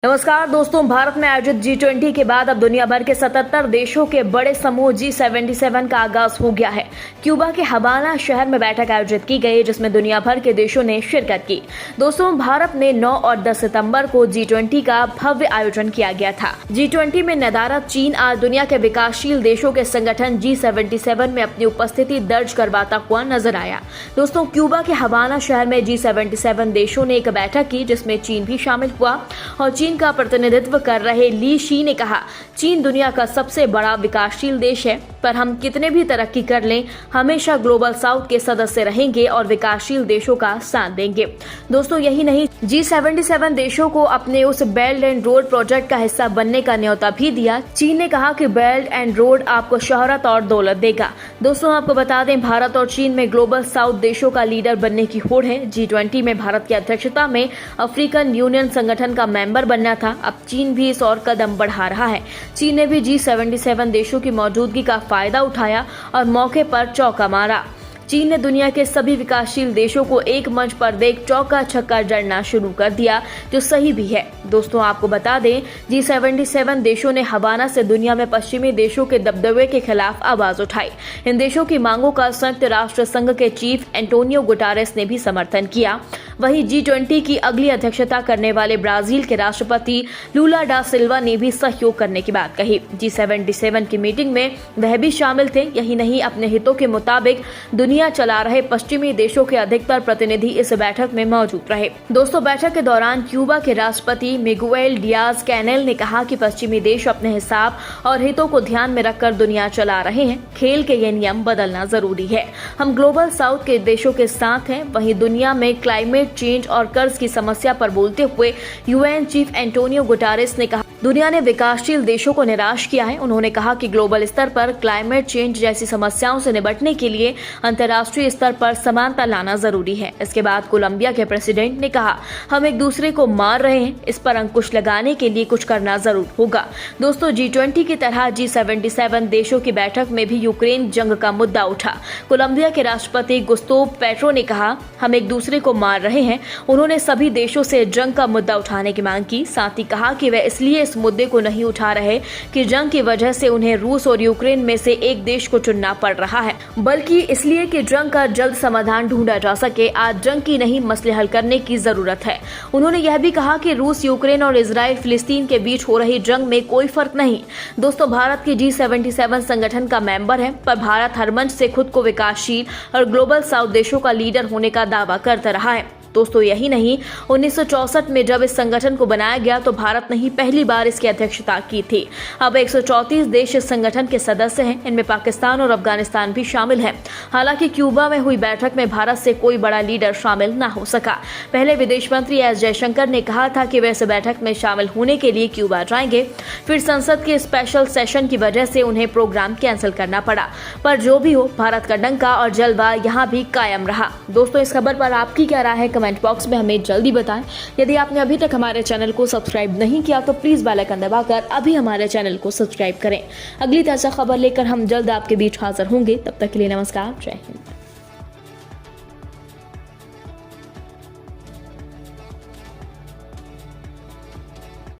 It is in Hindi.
नमस्कार दोस्तों, भारत में आयोजित G20 के बाद अब दुनिया भर के 77 देशों के बड़े समूह G77 का आगाज हो गया है। क्यूबा के हवाना शहर में बैठक आयोजित की गई, जिसमें दुनिया भर के देशों ने शिरकत की। दोस्तों, भारत में 9 और 10 सितंबर को G20 का भव्य आयोजन किया गया था। G20 में नदारद चीन आज दुनिया के विकासशील देशों के संगठन G77 में अपनी उपस्थिति दर्ज करवाता हुआ नजर आया। दोस्तों, क्यूबा के हवाना शहर में G77 देशों ने एक बैठक की, जिसमें चीन भी शामिल हुआ और चीन का प्रतिनिधित्व कर रहे ली शी ने कहा, चीन दुनिया का सबसे बड़ा विकासशील देश है, पर हम कितने भी तरक्की कर लें, हमेशा ग्लोबल साउथ के सदस्य रहेंगे और विकासशील देशों का साथ देंगे। दोस्तों, यही नहीं, G77 देशों को अपने उस बेल्ट एंड रोड प्रोजेक्ट का हिस्सा बनने का न्योता भी दिया। चीन ने कहा कि बेल्ट एंड रोड आपको शोहरत और दौलत देगा। दोस्तों, आपको बता दें, भारत और चीन में ग्लोबल साउथ देशों का लीडर बनने की होड़ है। G20 में भारत की अध्यक्षता में अफ्रीकन यूनियन संगठन का मेंबर बनना था। अब चीन भी इस और कदम बढ़ा रहा है। चीन ने भी G77 देशों की मौजूदगी का फायदा उठाया और मौके पर चौका मारा। चीन ने दुनिया के सभी विकासशील देशों को एक मंच पर देख चौका छक्का जड़ना शुरू कर दिया, जो सही भी है। दोस्तों, आपको बता दें, G77 देशों ने हवाना से दुनिया में पश्चिमी देशों के दबदबे के खिलाफ आवाज उठाई। इन देशों की मांगों का संयुक्त राष्ट्र संघ के चीफ एंटोनियो गुटारेस ने भी समर्थन किया। वहीं G20 की अगली अध्यक्षता करने वाले ब्राजील के राष्ट्रपति लूला डा सिल्वा ने भी सहयोग करने की बात कही। G77 की मीटिंग में वह भी शामिल थे। यही नहीं, अपने हितों के मुताबिक दुनिया चला रहे पश्चिमी देशों के अधिकतर प्रतिनिधि इस बैठक में मौजूद रहे। दोस्तों, बैठक के दौरान क्यूबा के राष्ट्रपति मिगुएल डियाज कैनेल ने कहा कि पश्चिमी देश अपने हिसाब और हितों को ध्यान में रखकर दुनिया चला रहे हैं। खेल के ये नियम बदलना जरूरी है। हम ग्लोबल साउथ के देशों के साथ हैं। वहीं दुनिया में क्लाइमेट चेंज और कर्ज की समस्या पर बोलते हुए यूएन चीफ एंटोनियो गुटारेस ने कहा, दुनिया ने विकासशील देशों को निराश किया है। उन्होंने कहा कि ग्लोबल स्तर पर क्लाइमेट चेंज जैसी समस्याओं से निपटने के लिए अंतर्राष्ट्रीय स्तर पर समानता लाना जरूरी है। इसके बाद कोलंबिया के प्रेसिडेंट ने कहा, हम एक दूसरे को मार रहे हैं, इस पर अंकुश लगाने के लिए कुछ करना जरूर होगा। दोस्तों, G20 की तरह G77 देशों की बैठक में भी यूक्रेन जंग का मुद्दा उठा। कोलंबिया के राष्ट्रपति गुस्ताव पेट्रो ने कहा, हम एक दूसरे को मार रहे हैं। उन्होंने सभी देशों से जंग का मुद्दा उठाने की मांग की। साथ ही कहा कि वे इसलिए इस मुद्दे को नहीं उठा रहे कि जंग की वजह से उन्हें रूस और यूक्रेन में से एक देश को चुनना पड़ रहा है, बल्कि इसलिए कि जंग का जल्द समाधान ढूंढा जा सके। आज जंग की नहीं, मसले हल करने की जरूरत है। उन्होंने यह भी कहा कि रूस, यूक्रेन और इजराइल फिलिस्तीन के बीच हो रही जंग में कोई फर्क नहीं। दोस्तों, भारत की G77 संगठन का मेंबर है, पर भारत हर मंच से खुद को विकासशील और ग्लोबल साउथ देशों का लीडर होने का दावा करता रहा है। दोस्तों, यही नहीं, 1964 में जब इस संगठन को बनाया गया तो भारत ने ही पहली बार इसकी अध्यक्षता की थी। अब 134 देश इस संगठन के सदस्य हैं। इनमें पाकिस्तान और अफगानिस्तान भी शामिल है। हालांकि क्यूबा में हुई बैठक में भारत से कोई बड़ा लीडर शामिल न हो सका। पहले विदेश मंत्री एस जयशंकर ने कहा था कि वे इस बैठक में शामिल होने के लिए क्यूबा जाएंगे, फिर संसद के स्पेशल सेशन की वजह से उन्हें प्रोग्राम कैंसिल करना पड़ा। पर जो भी हो, भारत का डंका और जलवा यहाँ भी कायम रहा। दोस्तों, इस खबर पर आपकी क्या राय है, कमेंट बॉक्स में हमें जल्दी बताएं। यदि आपने अभी तक हमारे चैनल को सब्सक्राइब नहीं किया तो प्लीज बेल आइकन दबाकर अभी हमारे चैनल को सब्सक्राइब करें। अगली ताजा खबर लेकर हम जल्द आपके बीच हाजिर होंगे। तब तक के लिए नमस्कार, जय हिंद।